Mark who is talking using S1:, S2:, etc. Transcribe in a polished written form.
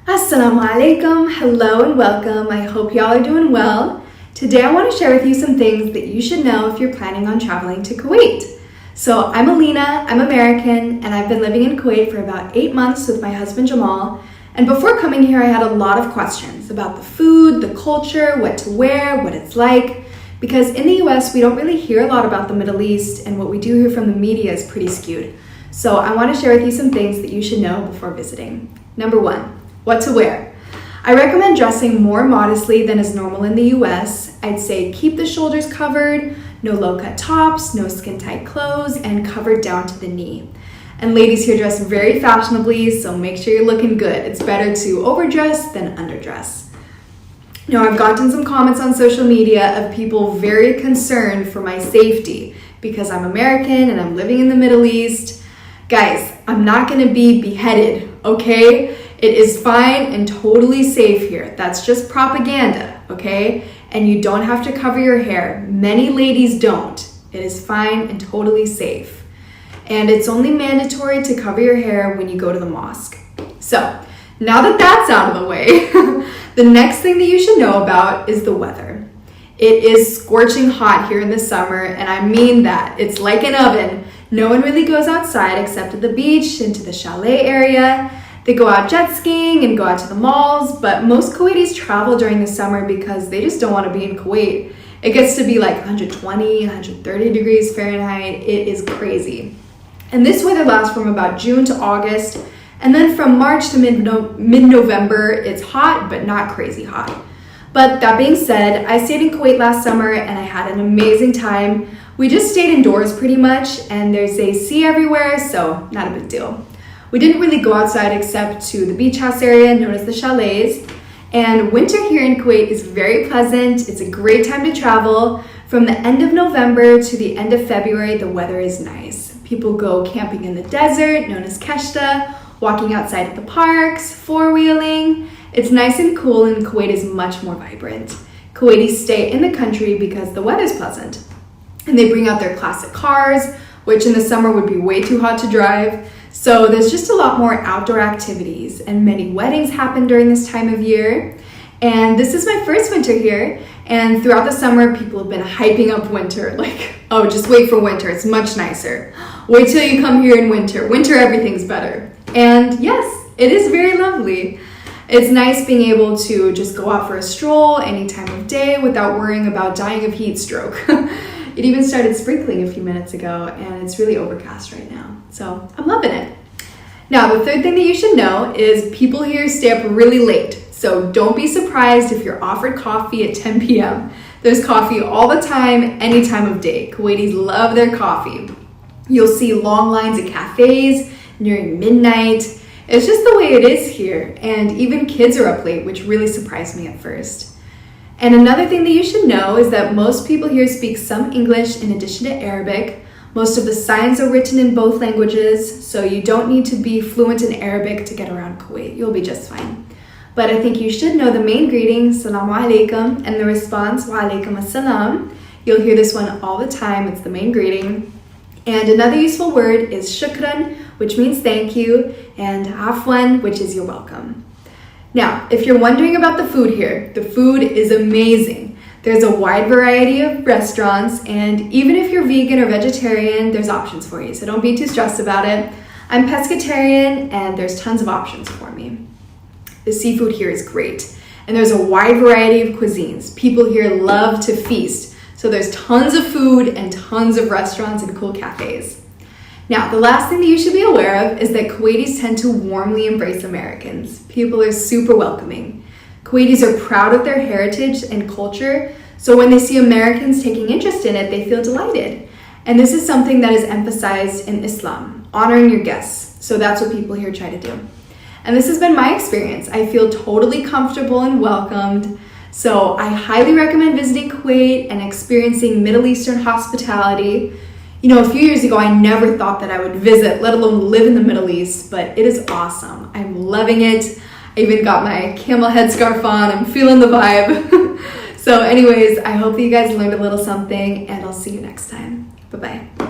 S1: Assalamu alaikum, hello and welcome. I hope y'all are doing well. Today I want to share with you some things that you should know if you're planning on traveling to Kuwait. So I'm Alina, I'm American, and I've been living in Kuwait for about 8 months with my husband Jamal. And before coming here, I had a lot of questions about the food, the culture, what to wear, what it's like. Because in the US, we don't really hear a lot about the Middle East, and what we do hear from the media is pretty skewed. So I want to share with you some things that you should know before visiting. Number 1. What to wear. I recommend dressing more modestly than is normal in the US. I'd say keep the shoulders covered, no low-cut tops, no skin-tight clothes, and covered down to the knee. And ladies here dress very fashionably, so make sure you're looking good. It's better to overdress than underdress. Now, I've gotten some comments on social media of people very concerned for my safety because I'm American and I'm living in the Middle East. Guys, I'm not gonna be beheaded, okay? It is fine and totally safe here. That's just propaganda, okay? And you don't have to cover your hair. Many ladies don't. It is fine and totally safe. And it's only mandatory to cover your hair when you go to the mosque. So, now that that's out of the way, the next thing that you should know about is the weather. It is scorching hot here in the summer, and I mean that. It's like an oven. No one really goes outside except at the beach, into the chalet area. They go out jet skiing and go out to the malls, but most Kuwaitis travel during the summer because they just don't want to be in Kuwait. It gets to be like 120, 130 degrees Fahrenheit. It is crazy. And this weather lasts from about June to August, and then from March to mid-November, it's hot, but not crazy hot. But that being said, I stayed in Kuwait last summer and I had an amazing time. We just stayed indoors pretty much, and there's AC everywhere, so not a big deal. We didn't really go outside except to the beach house area known as the chalets. And winter here in Kuwait is very pleasant. It's a great time to travel. From the end of November to the end of February, the weather is nice. People go camping in the desert, known as Keshta, walking outside at the parks, four-wheeling. It's nice and cool, and Kuwait is much more vibrant. Kuwaitis stay in the country because the weather's pleasant. And they bring out their classic cars, which in the summer would be way too hot to drive. So there's just a lot more outdoor activities, and many weddings happen during this time of year. And this is my first winter here, and throughout the summer, people have been hyping up winter, like, oh, just wait for winter, it's much nicer. Wait till you come here in winter. Winter, everything's better. And yes, it is very lovely. It's nice being able to just go out for a stroll any time of day without worrying about dying of heat stroke. It even started sprinkling a few minutes ago, and it's really overcast right now. So I'm loving it. Now, the third thing that you should know is people here stay up really late. So don't be surprised if you're offered coffee at 10 p.m. There's coffee all the time, any time of day. Kuwaitis love their coffee. You'll see long lines at cafes nearing midnight. It's just the way it is here. And even kids are up late, which really surprised me at first. And another thing that you should know is that most people here speak some English in addition to Arabic. Most of the signs are written in both languages, so you don't need to be fluent in Arabic to get around Kuwait. You'll be just fine. But I think you should know the main greeting, Assalamu alaikum, and the response, Wa alaikum assalam. You'll hear this one all the time. It's the main greeting. And another useful word is shukran, which means thank you, and afwan, which is you're welcome. Now, if you're wondering about the food here, the food is amazing. There's a wide variety of restaurants, and even if you're vegan or vegetarian, there's options for you, so don't be too stressed about it. I'm pescatarian, and there's tons of options for me. The seafood here is great, and there's a wide variety of cuisines. People here love to feast, so there's tons of food and tons of restaurants and cool cafes. Now, the last thing that you should be aware of is that Kuwaitis tend to warmly embrace Americans. People are super welcoming. Kuwaitis are proud of their heritage and culture, so when they see Americans taking interest in it, they feel delighted. And this is something that is emphasized in Islam, honoring your guests. So that's what people here try to do. And this has been my experience. I feel totally comfortable and welcomed. So I highly recommend visiting Kuwait and experiencing Middle Eastern hospitality. You know, a few years ago, I never thought that I would visit, let alone live in the Middle East, but it is awesome. I'm loving it. I even got my camel headscarf on. I'm feeling the vibe. So anyways, I hope that you guys learned a little something, and I'll see you next time. Bye-bye.